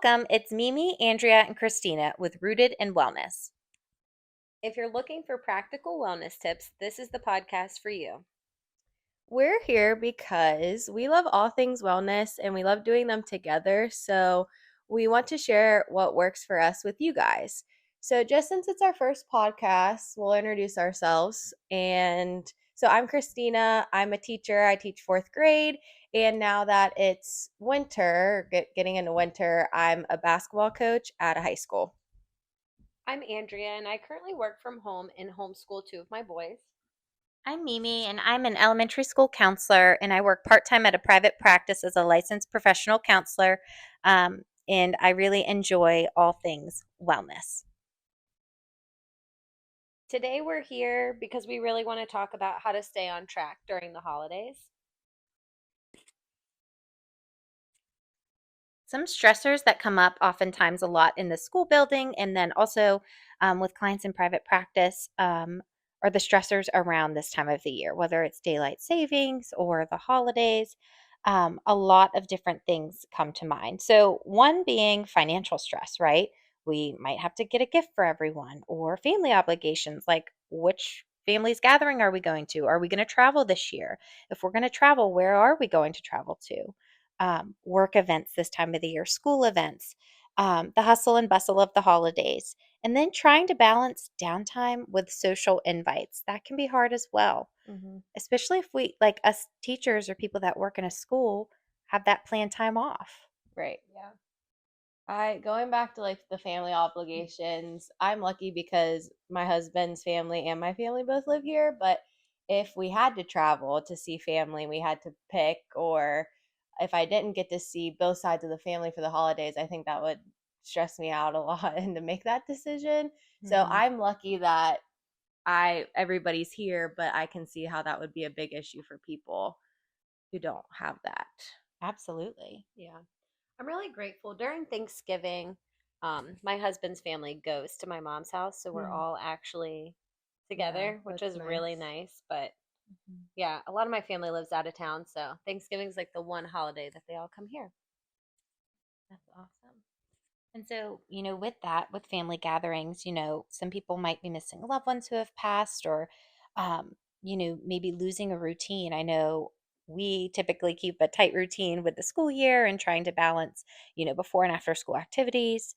Welcome. It's Mimi, Andrea, and Christina with Rooted in Wellness. If you're looking for practical wellness tips, this is the podcast for you. We're here because we love all things wellness and we love doing them together. So we want to share what works for us with you guys. So, just since it's our first podcast, we'll introduce ourselves. And so, I'm Christina. I'm a teacher. I teach fourth grade. And now that it's winter, getting into winter, I'm a basketball coach at a high school. I'm Andrea, and I currently work from home and homeschool two of my boys. I'm Mimi, and I'm an elementary school counselor, and I work part time at a private practice as a licensed professional counselor. And I really enjoy all things wellness. Today, we're here because we really want to talk about how to stay on track during the holidays. Some stressors that come up oftentimes a lot in the school building and then also with clients in private practice are the stressors around this time of the year, whether it's daylight savings or the holidays. A lot of different things come to mind. So, one being financial stress, right? We might have to get a gift for everyone, or family obligations like which family's gathering are we going to? Are we going to travel this year? If we're going to travel, where are we going to travel to? Work events this time of the year, school events, the hustle and bustle of the holidays, and then trying to balance downtime with social invites. That can be hard as well, Mhm. especially if we, like us teachers or people that work in a school, have that planned time off. Right. Yeah. I going back to like the family obligations, I'm lucky because my husband's family and my family both live here, but if we had to travel to see family, we had to pick, or if I didn't get to see both sides of the family for the holidays, I think that would stress me out a lot and to make that decision. So Mhm. I'm lucky that I everybody's here, but I can see how that would be a big issue for people who don't have that. Absolutely. Yeah. I'm really grateful. During Thanksgiving, my husband's family goes to my mom's house, so we're Hmm. all actually Yeah, together, which that's is really nice. nice. But Mhm. yeah, a lot of my family lives out of town, so Thanksgiving's like the one holiday that they all come here. That's awesome. And so, with that, with family gatherings, some people might be missing loved ones who have passed or, maybe losing a routine. I know we typically keep a tight routine with the school year and trying to balance, before and after school activities,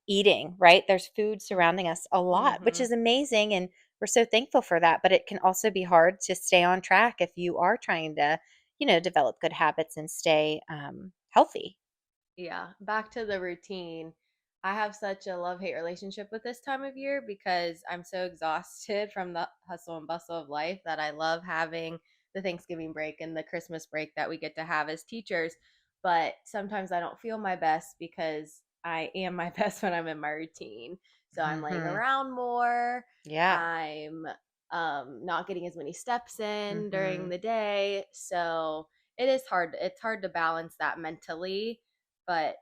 eating, right? There's food surrounding us a lot, which Mhm. is amazing. And we're so thankful for that. But it can also be hard to stay on track if you are trying to, develop good habits and stay healthy. Yeah, back to the routine. I have such a love hate relationship with this time of year because I'm so exhausted from the hustle and bustle of life that I love having the Thanksgiving break and the Christmas break that we get to have as teachers. But sometimes I don't feel my best because I am my best when I'm in my routine. So I'm laying Hmm. around more. Yeah. I'm not getting as many steps in during Hmm. the day. So it is hard. It's hard to balance that mentally, but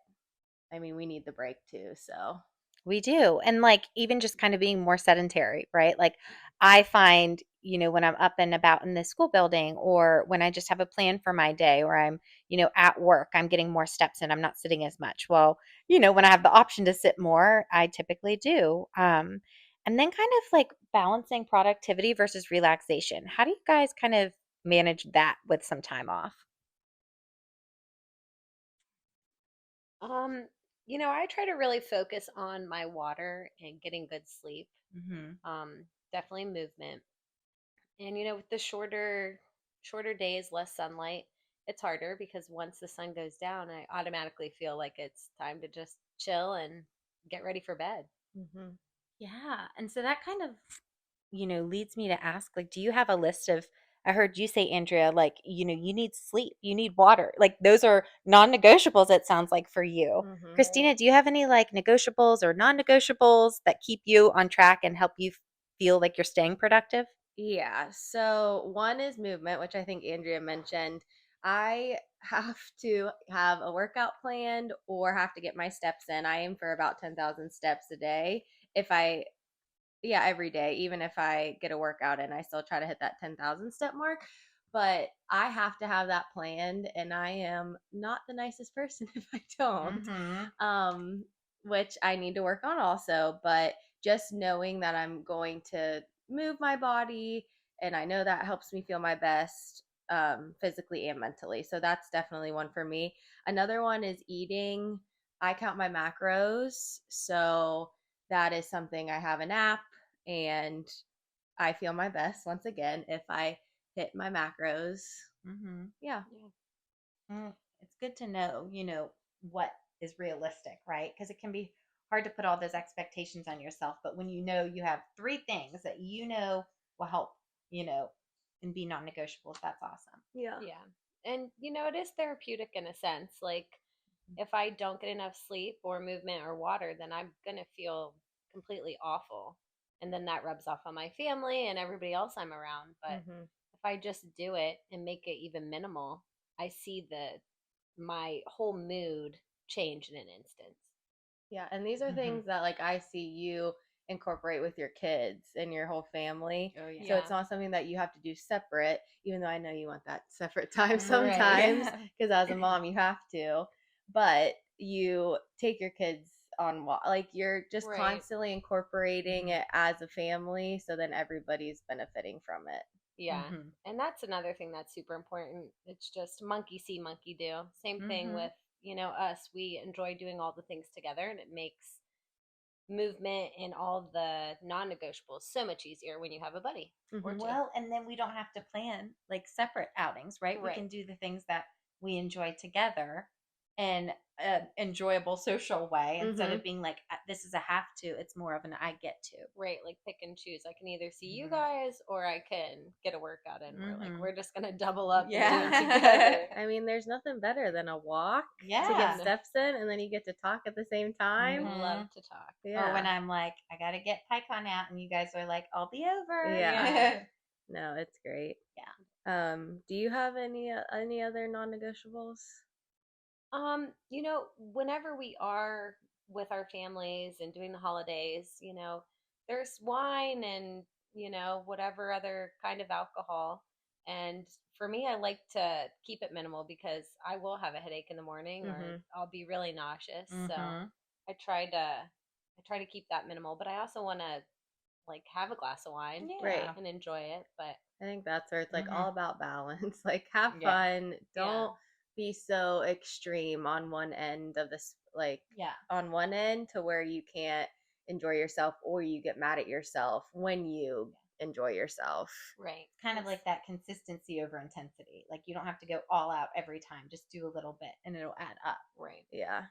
I mean, we need the break too. So, We do. And like even just kind of being more sedentary, right? Like I find, when I'm up and about in the school building or when I just have a plan for my day or I'm, at work, I'm getting more steps in. I'm not sitting as much. Well, when I have the option to sit more, I typically do. And then kind of like balancing productivity versus relaxation. How do you guys kind of manage that with some time off? Um, I try to really focus on my water and getting good sleep. Hmm. Definitely movement. And with the shorter days, less sunlight, it's harder because once the sun goes down, I automatically feel like it's time to just chill and get ready for bed. hmm Yeah. And so that kind of leads me to ask, like, do you have a list of, I heard you say, Andrea, like, you need sleep, you need water. Like, those are non-negotiables, it sounds like for you. hmm Christina, do you have any like negotiables or non-negotiables that keep you on track and help you feel like you're staying productive? Yeah. So one is movement, which I think Andrea mentioned. I have to have a workout planned or have to get my steps in. I aim for about 10,000 steps a day. If I, yeah, every day, even if I get a workout in, I still try to hit that 10,000 step mark. but I have to have that planned, and I am not the nicest person if I don't. Mm-hmm. Um, which I need to work on also, but just knowing that I'm going to move my body, and I know that helps me feel my best physically and mentally. So that's definitely one for me. Another one is eating. I count my macros. So that is something. I have an app, and I feel my best once again if I hit my macros. Mm-hmm. Yeah. Yeah. It's good to know, what is realistic, right? Because it can be hard to put all those expectations on yourself. But when you know you have three things that will help, you know, and be non negotiables, that's awesome. Yeah. Yeah. And it is therapeutic in a sense. Like if I don't get enough sleep or movement or water, then I'm going to feel completely awful. And then that rubs off on my family and everybody else I'm around. But Mm-hmm. if I just do it and make it even minimal, I see my whole mood change in an instant. Yeah, and these are Mm-hmm. things that like I see you incorporate with your kids and your whole family. Oh, yeah. So it's Yeah. not something that you have to do separate, even though I know you want that separate time sometimes Right. because as a mom you have to. But you take your kids on like you're just Right. constantly incorporating Mm-hmm. it as a family so then everybody's benefiting from it. Yeah. Mm-hmm. And that's another thing that's super important. It's just monkey see, monkey do. Same thing Mm-hmm. with, us. We enjoy doing all the things together and it makes movement and all the non negotiables so much easier when you have a buddy or Mhm. two. Well, and then we don't have to plan like separate outings, right? We Right. can do the things that we enjoy together in an enjoyable social way instead Mhm. of being like, this is a have to. It's more of an I get to. Right. Like pick and choose. I can either see you Mm-hmm. guys or I can get a workout in. Mm-hmm. We're just going to double up and do it Yeah. together. I mean, there's nothing better than a walk to get Yeah. No, steps in and then you get to talk at the same I time. love Mm-hmm. to talk. Or when Yeah. I'm like, I got to get PyCon out, and you guys are like, I'll be over. Yeah. Yeah. No, it's great. Yeah. Do you have any other non-negotiables? Whenever we are with our families and doing the holidays, there's wine and, whatever other kind of alcohol. And for me, I like to keep it minimal because I will have a headache in the morning or Mhm. I'll be really nauseous. So Mm-hmm. I try to I try to keep that minimal, but I also want to like have a glass of wine Right. Yeah. and enjoy it. But I think that's where it's like Mm-hmm. all about balance. Like have Yeah. fun. yeah, Don't be so extreme on one end of this like Yeah. on one end to where you can't enjoy yourself or you get mad at yourself when you enjoy yourself. right. Kind of It's like that consistency over intensity. Like you don't have to go all out every time. Just do a little bit and it'll add up. right. Yeah.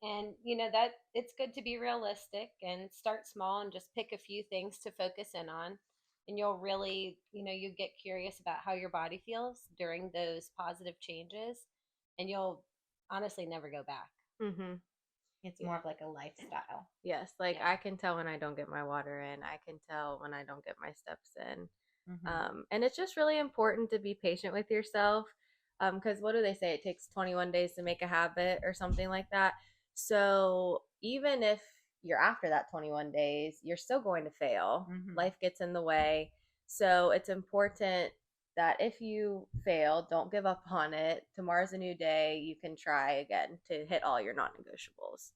And that it's good to be realistic and start small and just pick a few things to focus in on. And you'll really, you get curious about how your body feels during those positive changes. And you'll honestly never go back. Mhm. It's more Yeah. of like a lifestyle. Yes, like Yeah. I can tell when I don't get my water in. I can tell when I don't get my steps in. Mm-hmm. And it's just really important to be patient with yourself. Because what do they say? It takes 21 days to make a habit or something like that. So even if you're after that 21 days, you're still going to fail. Mm-hmm. Life gets in the way. So it's important that if you fail, don't give up on it. Tomorrow's a new day. You can try again to hit all your non negotiables.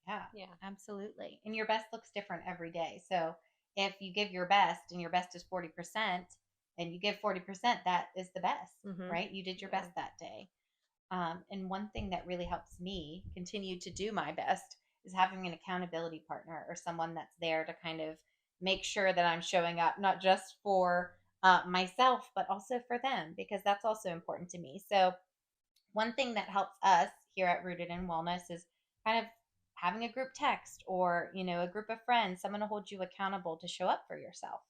Yeah, Yeah. absolutely. And your best looks different every day. So if you give your best and your best is 40% and you give 40%, that is the best, Mm-hmm. right? You did your Yeah. best that day. And one thing that really helps me continue to do my best is having an accountability partner or someone that's there to kind of make sure that I'm showing up, not just for myself, but also for them, because that's also important to me. So one thing that helps us here at Rooted in Wellness is kind of having a group text or a group of friends, someone to hold you accountable to show up for yourself.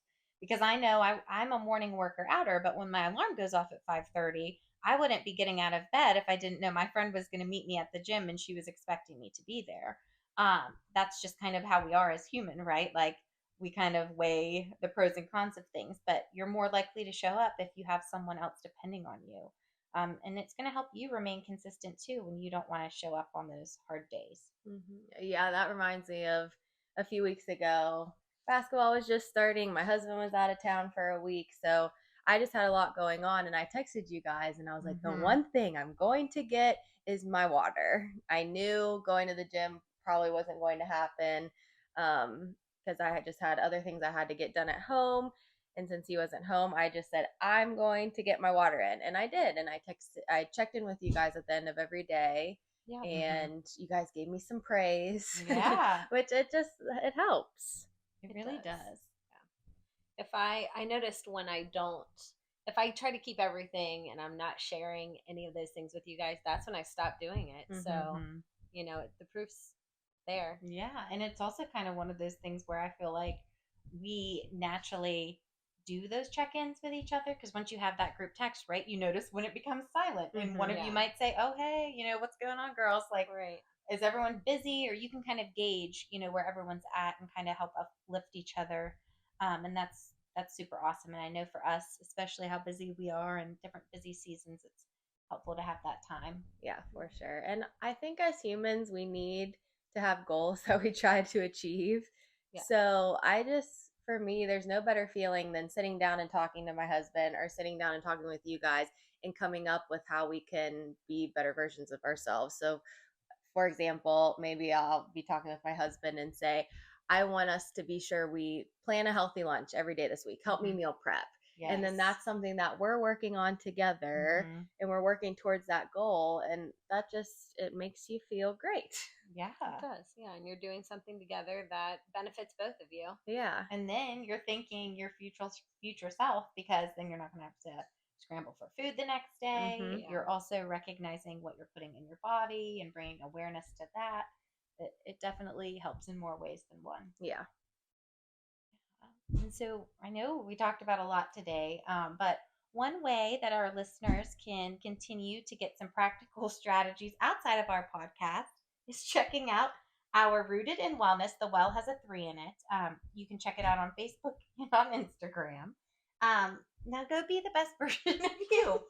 Because I know I'm a morning worker outer, but when my alarm goes off at 5:30, I wouldn't be getting out of bed if I didn't know my friend was going to meet me at the gym and she was expecting me to be there. That's just kind of how we are as human, right? Like we kind of weigh the pros and cons of things, but you're more likely to show up if you have someone else depending on you. And it's going to help you remain consistent too when you don't want to show up on those hard days. Mm-hmm. Yeah, that reminds me of a few weeks ago. Basketball was just starting. My husband was out of town for a week, so I just had a lot going on, and I texted you guys, and I was like, the Mhm. one thing I'm going to get is my water. I knew going to the gym probably wasn't going to happen, because I had just had other things I had to get done at home. And since he wasn't home, I just said, I'm going to get my water in. And I did. And I checked in with you guys at the end of every day. Yep. Mhm. And you guys gave me some praise, Yeah, which it helps. it It really does. does. If I noticed when I don't, if I try to keep everything and I'm not sharing any of those things with you guys, that's when I stop doing it. So, Mhm. the proof's there. Yeah, and it's also kind of one of those things where I feel like we naturally do those check-ins with each other because once you have that group text, right, you notice when it becomes silent, and one of you Yeah. might say, "Oh, hey, what's going on, girls? Like, Right. is everyone busy?" Or you can kind of gauge, where everyone's at and kind of help uplift each other, and that's super awesome. And I know for us, especially how busy we are in different busy seasons, it's helpful to have that time. Yeah, for sure. And I think as humans, we need to have goals that we try to achieve. Yeah. So for me, there's no better feeling than sitting down and talking to my husband or sitting down and talking with you guys and coming up with how we can be better versions of ourselves. So for example, maybe I'll be talking with my husband and say, I want us to be sure we plan a healthy lunch every day this week. Help me Mhm. meal prep. And then Yes. that's something that we're working on together, Hmm. and we're working towards that goal. And that just, it makes you feel great. It Yeah. does. Yeah. And you're doing something together that benefits both of you. Yeah. And then you're thinking your future self because then you're not going to have to scramble for food the next Mm-hmm. day. Yeah. You're also recognizing what you're putting in your body and bringing awareness to that. It definitely helps in more ways than one. Yeah. And so I know we talked about a lot today, but one way that our listeners can continue to get some practical strategies outside of our podcast is checking out our Rooted in Wellness. The well has a three in it. You can check it out on Facebook and on Instagram. Now go be the best version of you.